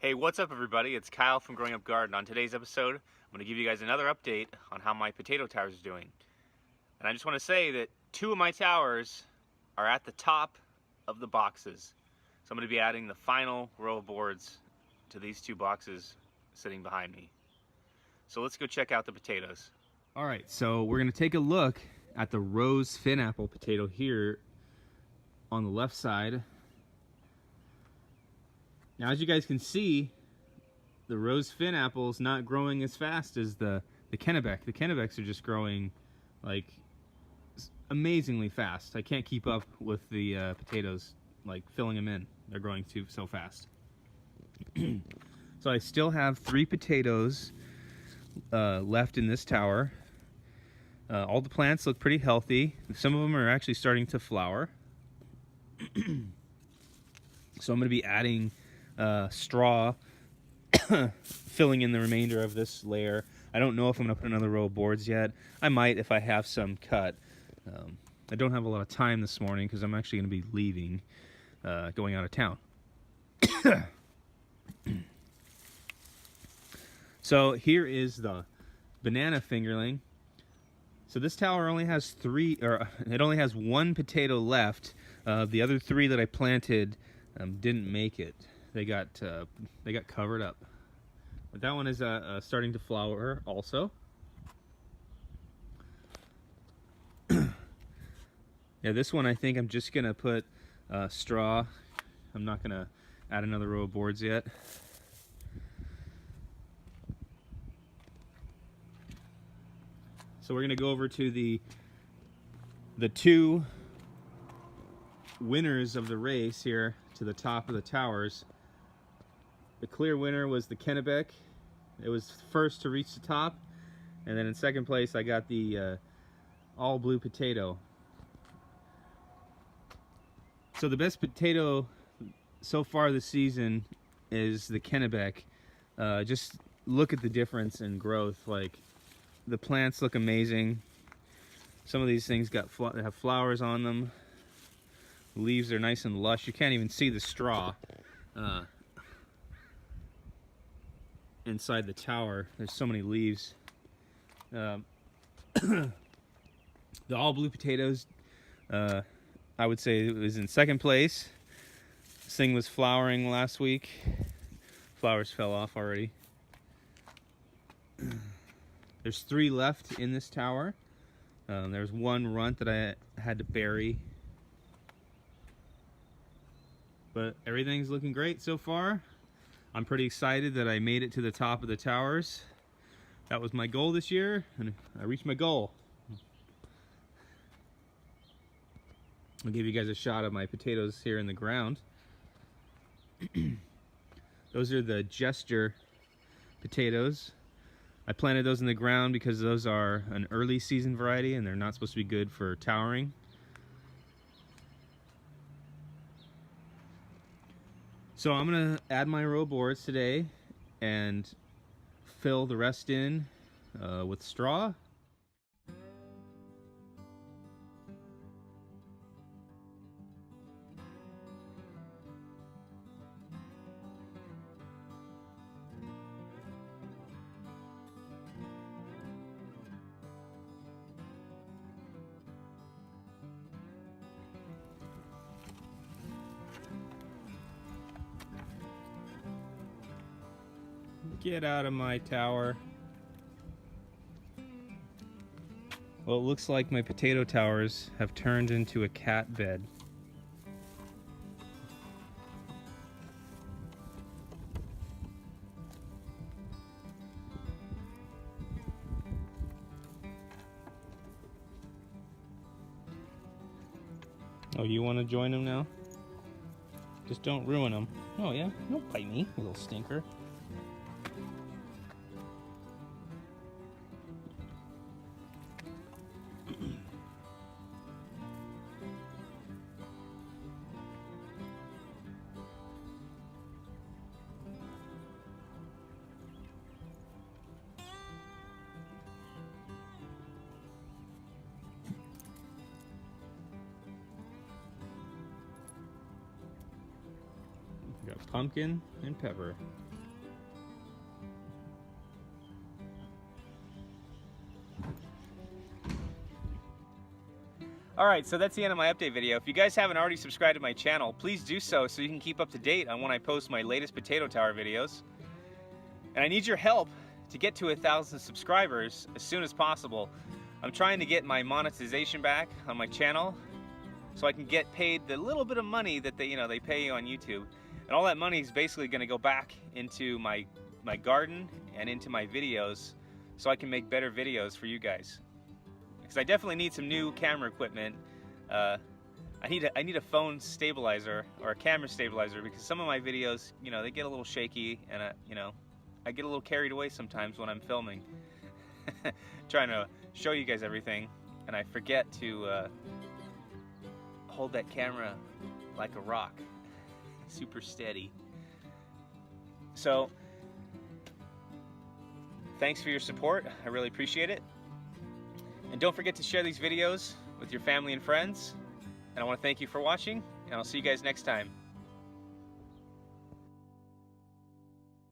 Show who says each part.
Speaker 1: Hey, what's up everybody? It's Kyle from Growing Up Garden. On today's episode, I'm going to give you guys another update on how my potato towers are doing. And I just want to say that 2 of my towers are at the top of the boxes. So I'm going to be adding the final row of boards to these 2 boxes sitting behind me. So let's go check out the potatoes. Alright, so we're going to take a look at the rose fin apple potato here on the left side. Now, as you guys can see, the rose fin apple is not growing as fast as the Kennebec. The Kennebecks are just growing like amazingly fast. I can't keep up with the potatoes, like filling them in. They're growing so fast. So I still have 3 potatoes left in this tower. All the plants look pretty healthy. Some of them are actually starting to flower. So I'm going to be adding straw, filling in the remainder of this layer. I don't know if I'm going to put another row of boards yet. I might if I have some cut. I don't have a lot of time this morning because I'm actually going to be leaving, going out of town. So here is the banana fingerling. So this tower only has it only has 1 potato left. The other 3 that I planted didn't make it. They got covered up. But that one is starting to flower also. Yeah, this one I think I'm just gonna put straw. I'm not gonna add another row of boards yet. So we're gonna go over to the 2 winners of the race here to the top of the towers. The clear winner was the Kennebec. It was first to reach the top, and then in second place I got the all blue potato. So the best potato so far this season is the Kennebec. Just look at the difference in growth. Like, the plants look amazing. Some of these things have flowers on them. The leaves are nice and lush. You can't even see the straw inside the tower. There's so many leaves. The all blue potatoes, I would say it was in second place. This thing was flowering last week. Flowers fell off already. There's 3 left in this tower. There's 1 runt that I had to bury. But everything's looking great so far. I'm pretty excited that I made it to the top of the towers. That was my goal this year, and I reached my goal. I'll give you guys a shot of my potatoes here in the ground. Those are the Gesture potatoes. I planted those in the ground because those are an early season variety and they're not supposed to be good for towering. So I'm gonna add my row of boards today and fill the rest in with straw. Get out of my tower. Well, it looks like my potato towers have turned into a cat bed. Oh, you want to join them now? Just don't ruin them. Oh yeah? Don't bite me, you little stinker. Got pumpkin and pepper. Alright, so that's the end of my update video. If you guys haven't already subscribed to my channel, please do so you can keep up to date on when I post my latest potato tower videos. And I need your help to get to 1,000 subscribers as soon as possible. I'm trying to get my monetization back on my channel so I can get paid the little bit of money that they pay you on YouTube. And all that money is basically going to go back into my garden and into my videos so I can make better videos for you guys. Because I definitely need some new camera equipment. I need a phone stabilizer or a camera stabilizer because some of my videos, they get a little shaky, and I get a little carried away sometimes when I'm filming, trying to show you guys everything, and I forget to hold that camera like a rock, super steady. So, thanks for your support. I really appreciate it. And don't forget to share these videos with your family and friends. And I want to thank you for watching, and I'll see you guys next time.